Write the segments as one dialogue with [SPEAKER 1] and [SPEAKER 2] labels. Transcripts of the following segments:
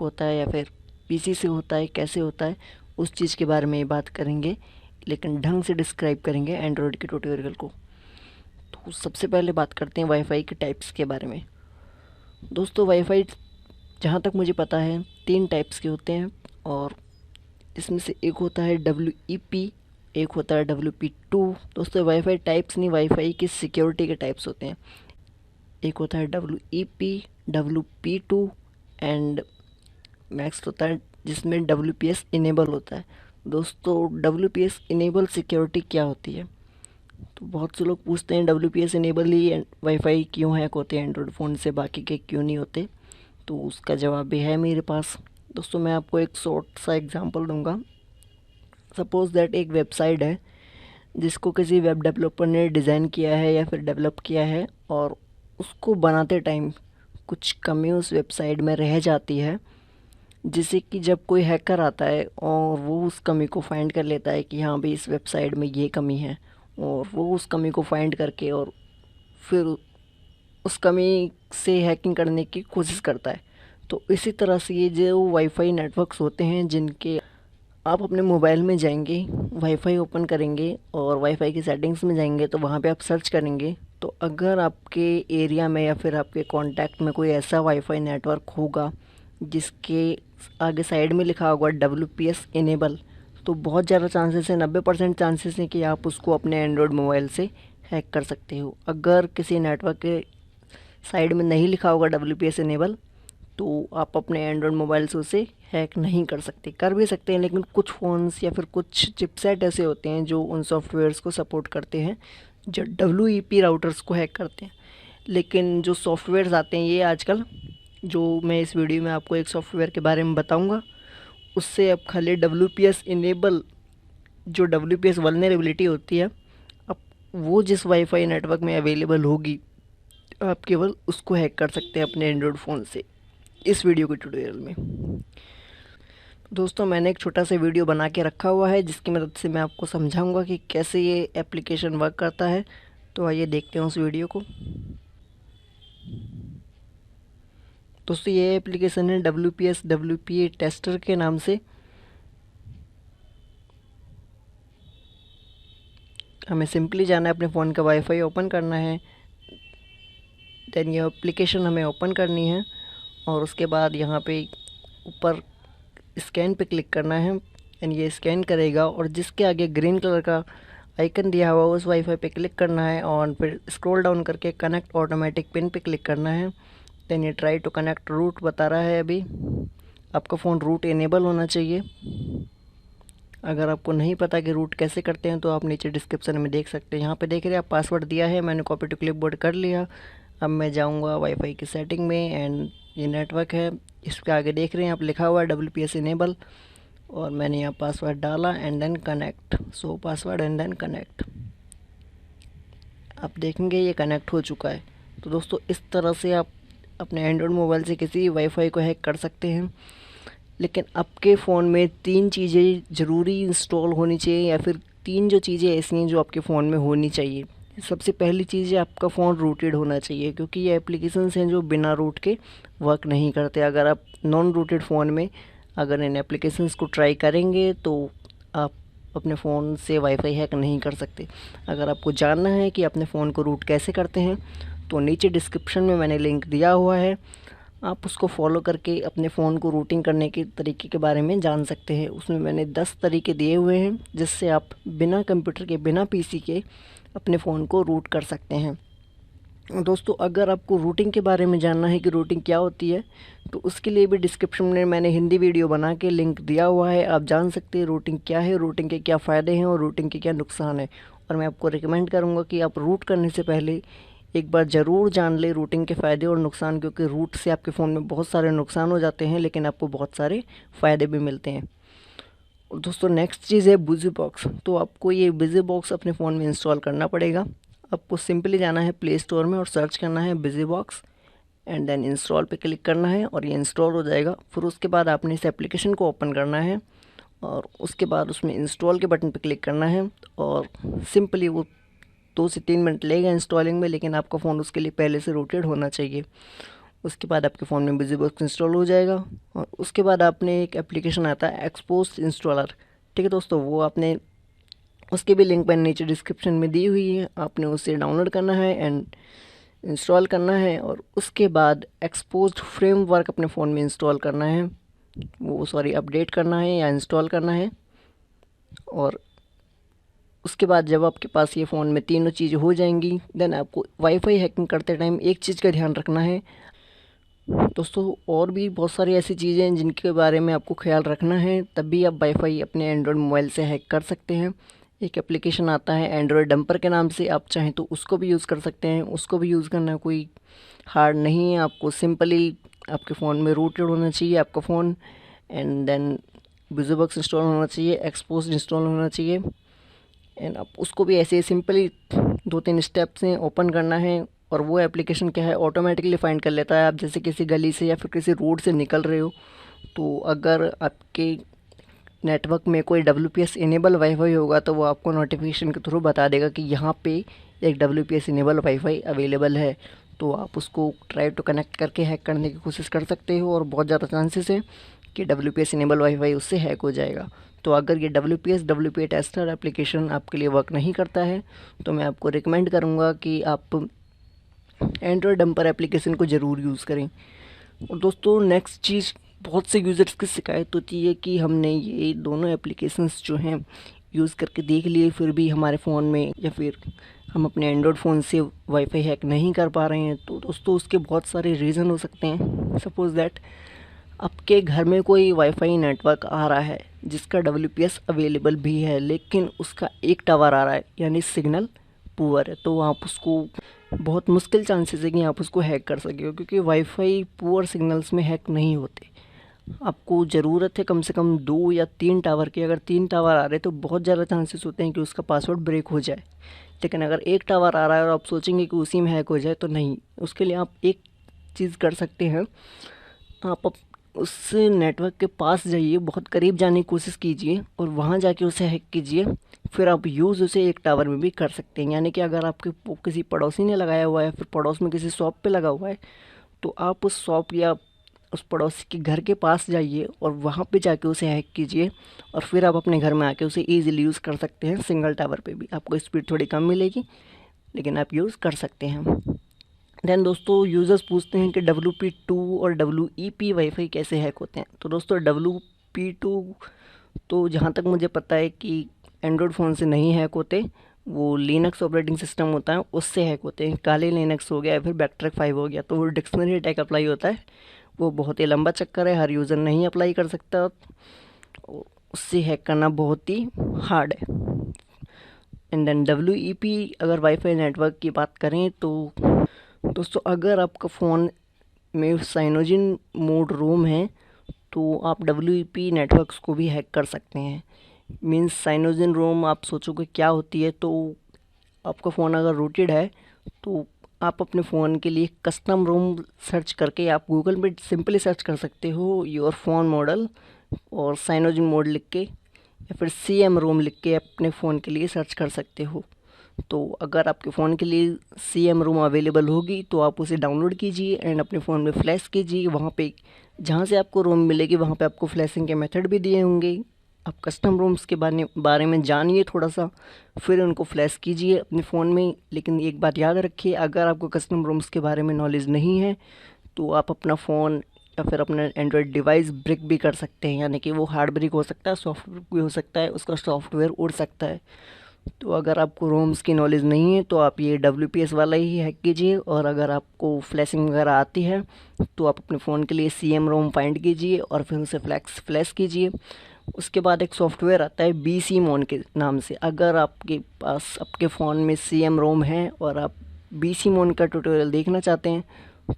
[SPEAKER 1] होता है या फिर पीसी से होता है, कैसे होता है, उस चीज़ के बारे में बात करेंगे, लेकिन ढंग से डिस्क्राइब करेंगे एंड्रॉयड के ट्यूटोरियल को। तो सबसे पहले बात करते हैं वाईफाई के टाइप्स के बारे में। दोस्तों वाईफाई जहाँ तक मुझे पता है 3 टाइप्स के होते हैं, और इसमें से एक होता है WEP, एक होता है WP2। दोस्तों वाईफाई टाइप्स नहीं, वाईफाई की सिक्योरिटी के टाइप्स होते हैं। एक होता है WEP, WP2 एंड नेक्स्ट होता है जिसमें WPS इनेबल होता है। दोस्तों WPS इनेबल सिक्योरिटी क्या होती है? तो बहुत से लोग पूछते हैं WPS इनेबल ही वाईफाई क्यों हैक होते हैं एंड्रॉयड फ़ोन से, बाकी के क्यों नहीं होते? तो उसका जवाब भी है मेरे पास। दोस्तों मैं आपको एक शॉर्ट सा एग्जांपल दूंगा। सपोज़ दैट एक वेबसाइट है जिसको किसी वेब डेवलपर ने डिज़ाइन किया है या फिर डेवलप किया है, और उसको बनाते टाइम कुछ कमी उस वेबसाइट में रह जाती है, जिससे कि जब कोई हैकर आता है और वो उस कमी को फाइंड कर लेता है कि हाँ भाई इस वेबसाइट में ये कमी है, और वो उस कमी को फाइंड करके और फिर उस कमी से हैकिंग करने की कोशिश करता है। तो इसी तरह से ये जो वाईफाई नेटवर्क्स होते हैं, जिनके आप अपने मोबाइल में जाएंगे, वाईफाई ओपन करेंगे और वाईफाई की सेटिंग्स में जाएंगे, तो वहाँ पे आप सर्च करेंगे, तो अगर आपके एरिया में या फिर आपके कॉन्टैक्ट में कोई ऐसा वाईफाई नेटवर्क होगा जिसके आगे साइड में लिखा होगा WPS इनेबल, तो बहुत ज़्यादा चांसेस है, 90% चांसेस हैं कि आप उसको अपने एंड्रॉयड मोबाइल से हैक कर सकते हो। अगर किसी नेटवर्क के साइड में नहीं लिखा होगा WPS इनेबल, तो आप अपने एंड्रॉयड मोबाइल से उसे हैक नहीं कर सकते। कर भी सकते हैं, लेकिन कुछ फ़ोन्स या फिर कुछ चिपसेट ऐसे होते हैं जो उन सॉफ्टवेयर्स को सपोर्ट करते हैं जो WEP राउटर्स को हैक करते हैं। लेकिन जो सॉफ्टवेयर्स आते हैं ये आजकल, जो मैं इस वीडियो में आपको एक सॉफ्टवेयर के बारे में बताऊंगा, उससे अब खाली WPS इनेबल, जो WPS वल्नरेबिलिटी होती है, अब वो जिस वाईफाई नेटवर्क में अवेलेबल होगी, आप केवल उसको हैक कर सकते हैं अपने एंड्रॉयड फ़ोन से इस वीडियो के ट्यूटोरियल में। दोस्तों मैंने एक छोटा सा वीडियो बना के रखा हुआ है जिसकी मदद से मैं आपको समझाऊंगा कि कैसे ये एप्लीकेशन वर्क करता है। तो आइए देखते हैं उस वीडियो को। दोस्तों ये एप्लीकेशन है WPS WPA टेस्टर के नाम से। हमें सिंपली जाना है, अपने फ़ोन का वाईफाई ओपन करना है, देन ये एप्लीकेशन हमें ओपन करनी है, और उसके बाद यहाँ पे ऊपर स्कैन पे क्लिक करना है, एंड ये स्कैन करेगा, और जिसके आगे ग्रीन कलर का आइकन दिया हुआ उस वाईफाई पे क्लिक करना है, और फिर स्क्रॉल डाउन करके कनेक्ट ऑटोमेटिक पिन पे क्लिक करना है। देन ये ट्राई टू कनेक्ट रूट बता रहा है। अभी आपका फ़ोन रूट इनेबल होना चाहिए। अगर आपको नहीं पता कि रूट कैसे करते हैं तो आप नीचे डिस्क्रिप्शन में देख सकते हैं। यहाँ पे देख रहे हैं आप पासवर्ड दिया है, मैंने कॉपी टू क्लिपबोर्ड कर लिया। अब मैं जाऊँगा वाईफाई की सेटिंग में, एंड ये नेटवर्क है, इसके आगे देख रहे हैं आप लिखा हुआ है WPS इनेबल, और मैंने यहाँ पासवर्ड डाला and then connect, so password and then connect. आप देखेंगे ये कनेक्ट हो चुका है। तो दोस्तों इस तरह से आप अपने एंड्रॉयड मोबाइल से किसी वाईफाई को हैक कर सकते हैं। लेकिन आपके फ़ोन में 3 चीज़ें ज़रूरी इंस्टॉल होनी चाहिए, या फिर 3 जो चीज़ें ऐसी हैं जो आपके फ़ोन में होनी चाहिए। सबसे पहली चीज़ है आपका फ़ोन रूटेड होना चाहिए, क्योंकि ये एप्लीकेशंस हैं जो बिना रूट के वर्क नहीं करते। अगर आप नॉन रूटेड फ़ोन में अगर इन एप्लीकेशंस को ट्राई करेंगे तो आप अपने फ़ोन से वाईफाई हैक नहीं कर सकते। अगर आपको जानना है कि अपने फ़ोन को रूट कैसे करते हैं, तो नीचे डिस्क्रिप्शन में मैंने लिंक दिया हुआ है, आप उसको फॉलो करके अपने फ़ोन को रूटिंग करने के तरीके के बारे में जान सकते हैं। उसमें मैंने 10 तरीके दिए हुए हैं जिससे आप बिना कंप्यूटर के, बिना पीसी के अपने फ़ोन को रूट कर सकते हैं। दोस्तों अगर आपको रूटिंग के बारे में जानना है कि रूटिंग क्या होती है, तो उसके लिए भी डिस्क्रिप्शन में मैंने हिंदी वीडियो बना के लिंक दिया हुआ है, आप जान सकते हैं रूटिंग क्या है, रूटिंग के क्या फ़ायदे हैं और रूटिंग के क्या नुकसान है। और मैं आपको रिकमेंड करूँगा कि आप रूट करने से पहले एक बार ज़रूर जान ले रूटिंग के फ़ायदे और नुकसान, क्योंकि रूट से आपके फ़ोन में बहुत सारे नुकसान हो जाते हैं, लेकिन आपको बहुत सारे फ़ायदे भी मिलते हैं। और दोस्तों नेक्स्ट चीज़ है बिजी बॉक्स। तो आपको ये बिजी बॉक्स अपने फ़ोन में इंस्टॉल करना पड़ेगा। आपको सिंपली जाना है प्ले स्टोर में और सर्च करना है BusyBox, and then install पे क्लिक करना है, और ये इंस्टॉल हो जाएगा। फिर उसके बाद आपने इस एप्लीकेशन को ओपन करना है, और उसके बाद उसमें इंस्टॉल के बटन पे क्लिक करना है, और सिंपली वो 2 से 3 मिनट लेगा इंस्टॉलिंग में, लेकिन आपका फ़ोन उसके लिए पहले से रूटेड होना चाहिए। उसके बाद आपके फ़ोन में बिजीबॉक्स इंस्टॉल हो जाएगा और उसके बाद आपने एक एप्लीकेशन आता है एक्सपोज इंस्टॉलर। ठीक है दोस्तों, वो आपने उसकी भी लिंक मैंने नीचे डिस्क्रिप्शन में दी हुई है, आपने उसे डाउनलोड करना है एंड इंस्टॉल करना है और उसके बाद एक्सपोज्ड फ्रेमवर्क अपने फ़ोन में इंस्टॉल करना है, वो सॉरी अपडेट करना है या इंस्टॉल करना है। और उसके बाद जब आपके पास ये फ़ोन में तीनों चीज़ें हो जाएंगी, देन आपको वाईफाई हैकिंग करते टाइम एक चीज़ का ध्यान रखना है दोस्तों, और भी बहुत सारी ऐसी चीज़ें हैं जिनके बारे में आपको ख्याल रखना है, तब भी आप वाईफाई अपने एंड्रॉयड मोबाइल से हैक कर सकते हैं। एक एप्लीकेशन आता है एंड्रॉयड डंपर के नाम से, आप चाहें तो उसको भी यूज़ कर सकते हैं। उसको भी यूज़ करना कोई हार्ड नहीं है, आपको सिंपली आपके फ़ोन में रूटेड होना चाहिए आपका phone, and then BusyBox install होना चाहिए, एक्सपोज इंस्टॉल होना चाहिए, एंड आप उसको भी ऐसे सिंपली 2-3 स्टेप्स हैं ओपन करना है। और वो एप्लीकेशन क्या है, ऑटोमेटिकली फाइंड कर लेता है आप जैसे किसी गली से या फिर किसी रोड से निकल रहे हो, तो अगर आपके नेटवर्क में कोई WPS इनेबल वाईफाई होगा तो वो आपको नोटिफिकेशन के थ्रू बता देगा कि यहाँ पे एक WPS इनेबल वाईफाई अवेलेबल है, तो आप उसको ट्राई टू कनेक्ट करके हैक करने की कोशिश कर सकते हो और बहुत ज़्यादा चांसेस है कि WPS इनेबल वाईफाई उससे हैक हो जाएगा। तो अगर ये WPA टेस्टर एप्लीकेशन आपके लिए वर्क नहीं करता है तो मैं आपको रिकमेंड करूँगा कि आप एंड्रॉयड डंपर एप्लीकेशन को ज़रूर यूज़ करें। और दोस्तों नेक्स्ट चीज़, बहुत से यूज़र्स की शिकायत होती है कि हमने ये दोनों एप्लीकेशंस जो हैं यूज़ करके देख लिए, फिर भी हमारे फ़ोन में या फिर हम अपने एंड्रॉयड फ़ोन से वाईफाई हैक नहीं कर पा रहे हैं। तो दोस्तों उसके बहुत सारे रीज़न हो सकते हैं। सपोज़ दैट आपके घर में कोई वाईफाई नेटवर्क आ रहा है जिसका WPS अवेलेबल भी है, लेकिन उसका एक टावर आ रहा है यानी सिग्नल पुअर है, तो आप उसको बहुत मुश्किल चांसेस है कि आप उसको हैक कर सके हो, क्योंकि वाईफाई पुअर सिग्नल्स में हैक नहीं होते। आपको ज़रूरत है कम से कम 2 या 3 टावर की। अगर 3 टावर आ रहे तो बहुत ज़्यादा चांसेस होते हैं कि उसका पासवर्ड ब्रेक हो जाए, लेकिन अगर एक टावर आ रहा है और आप सोचेंगे कि उसी में हैक हो जाए तो नहीं। उसके लिए आप एक चीज़ कर सकते हैं, आप उस नेटवर्क के पास जाइए, बहुत करीब जाने की कोशिश कीजिए और वहाँ जाके उसे हैक कीजिए, फिर आप यूज़ उसे एक टावर में भी कर सकते हैं। यानी कि अगर आपके किसी पड़ोसी ने लगाया हुआ है, फिर पड़ोस में किसी शॉप पे लगा हुआ है, तो आप उस शॉप या उस पड़ोसी के घर के पास जाइए और वहाँ पे जाके उसे हैक कीजिए और फिर आप अपने घर में आके उसे ईज़िली यूज़ कर सकते हैं। सिंगल टावर पे भी आपको स्पीड थोड़ी कम मिलेगी, लेकिन आप यूज़ कर सकते हैं। देन दोस्तों यूज़र्स पूछते हैं कि WP2 और WEP वाईफाई कैसे हैक होते हैं। तो दोस्तों WP2 तो जहाँ तक मुझे पता है कि एंड्रॉयड फ़ोन से नहीं हैक होते, वो लिनक्स ऑपरेटिंग सिस्टम होता है उससे हैक होते हैं। काले लिनक्स हो गया या फिर बैकट्रैक 5 हो गया, तो वो डिक्शनरी अटैक अप्लाई होता है, वो बहुत ही लंबा चक्कर है, हर यूज़र नहीं अप्लाई कर सकता, उससे हैक करना बहुत ही हार्ड है। एंड देन WEP अगर वाईफाई नेटवर्क की बात करें तो दोस्तों अगर आपका फ़ोन में साइनोजिन मोड रोम है तो आप WEP नेटवर्क्स को भी हैक कर सकते हैं। मीन्स साइनोजिन रोम आप सोचोगे क्या होती है, तो आपका फ़ोन अगर रूटेड है तो आप अपने फ़ोन के लिए कस्टम रोम सर्च करके आप गूगल में सिंपली सर्च कर सकते हो योर फ़ोन मॉडल और साइनोजिन मोड लिख के या फिर CM रोम लिख के अपने फ़ोन के लिए सर्च कर सकते हो। तो अगर आपके फ़ोन के लिए CM रोम अवेलेबल होगी तो आप उसे डाउनलोड कीजिए एंड अपने फ़ोन में फ्लैश कीजिए। वहाँ पे जहाँ से आपको रोम मिलेगी वहाँ पे आपको फ्लैशिंग के मेथड भी दिए होंगे। आप कस्टम रोम्स के बारे में जानिए थोड़ा सा, फिर उनको फ्लैश कीजिए अपने फ़ोन में। लेकिन एक बात याद रखिए, अगर आपको कस्टम रोम्स के बारे में नॉलेज नहीं है तो आप अपना फ़ोन या फिर अपना एंड्रॉयड डिवाइस ब्रेक भी कर सकते हैं, यानी कि वो हार्ड ब्रेक हो सकता है, सॉफ्टवेयर भी हो सकता है, उसका सॉफ्टवेयर उड़ सकता है। तो अगर आपको रोम्स की नॉलेज नहीं है तो आप ये WPS वाला ही हैक कीजिए, और अगर आपको फ्लैशिंग वगैरह आती है तो आप अपने फ़ोन के लिए CM रोम फाइंड कीजिए और फिर उसे फ्लैश कीजिए। उसके बाद एक सॉफ्टवेयर आता है BC मोन के नाम से। अगर आपके पास आपके फ़ोन में CM रोम है और आप BC मोन का ट्यूटोरियल देखना चाहते हैं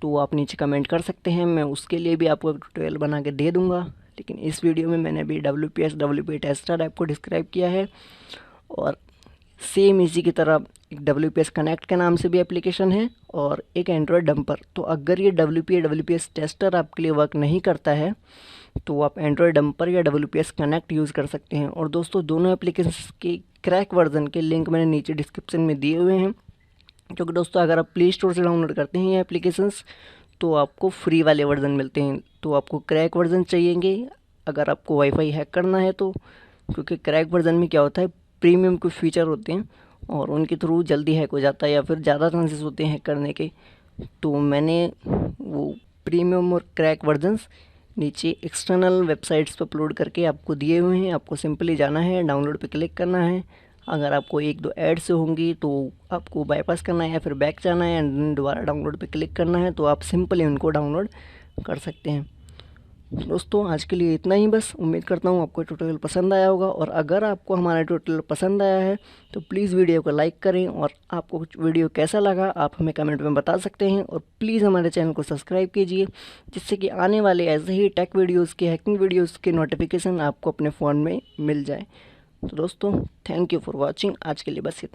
[SPEAKER 1] तो आप नीचे कमेंट कर सकते हैं, मैं उसके लिए भी आपको ट्यूटोरियल बना के दे दूँगा। लेकिन इस वीडियो में मैंने अभी WPA टेस्टर ऐप को डिस्क्राइब किया है, और सेम इसी की तरह एक WPS कनेक्ट के नाम से भी एप्लीकेशन है और एक एंड्रॉयड डंपर। तो अगर ये WPS टेस्टर आपके लिए वर्क नहीं करता है तो आप एंड्रॉयड डंपर या WPS कनेक्ट यूज़ कर सकते हैं। और दोस्तों दोनों एप्लीकेशन के क्रैक वर्जन के लिंक मैंने नीचे डिस्क्रिप्शन में दिए हुए हैं, क्योंकि दोस्तों अगर आप प्ले स्टोर से डाउनलोड करते हैं ये एप्लीकेशंस तो आपको फ्री वाले वर्जन मिलते हैं। तो आपको क्रैक वर्जन चाहिएंगे अगर आपको वाईफाई हैक करना है तो, क्योंकि क्रैक वर्जन में क्या होता है, प्रीमियम कुछ फीचर होते हैं और उनके थ्रू जल्दी हैक हो जाता है या फिर ज़्यादा चांसेस होते हैं हैक करने के। तो मैंने वो प्रीमियम और क्रैक वर्जन्स नीचे एक्सटर्नल वेबसाइट्स पर अपलोड करके आपको दिए हुए हैं। आपको सिंपली जाना है, डाउनलोड पे क्लिक करना है। अगर आपको 1-2 एड्स होंगी तो आपको बाईपास करना है या फिर बैक जाना है एंड दोबारा डाउनलोड पे क्लिक करना है, तो आप सिंपली उनको डाउनलोड कर सकते हैं। दोस्तों आज के लिए इतना ही बस। उम्मीद करता हूँ आपको ट्यूटोरियल पसंद आया होगा, और अगर आपको हमारा ट्यूटोरियल पसंद आया है तो प्लीज़ वीडियो को लाइक करें, और आपको वीडियो कैसा लगा आप हमें कमेंट में बता सकते हैं। और प्लीज़ हमारे चैनल को सब्सक्राइब कीजिए, जिससे कि आने वाले ऐसे ही टेक वीडियोज़ के, हैकिंग वीडियोज़ के नोटिफिकेशन आपको अपने फ़ोन में मिल जाए। तो दोस्तों थैंक यू फॉर वॉचिंग। आज के लिए बस इतना।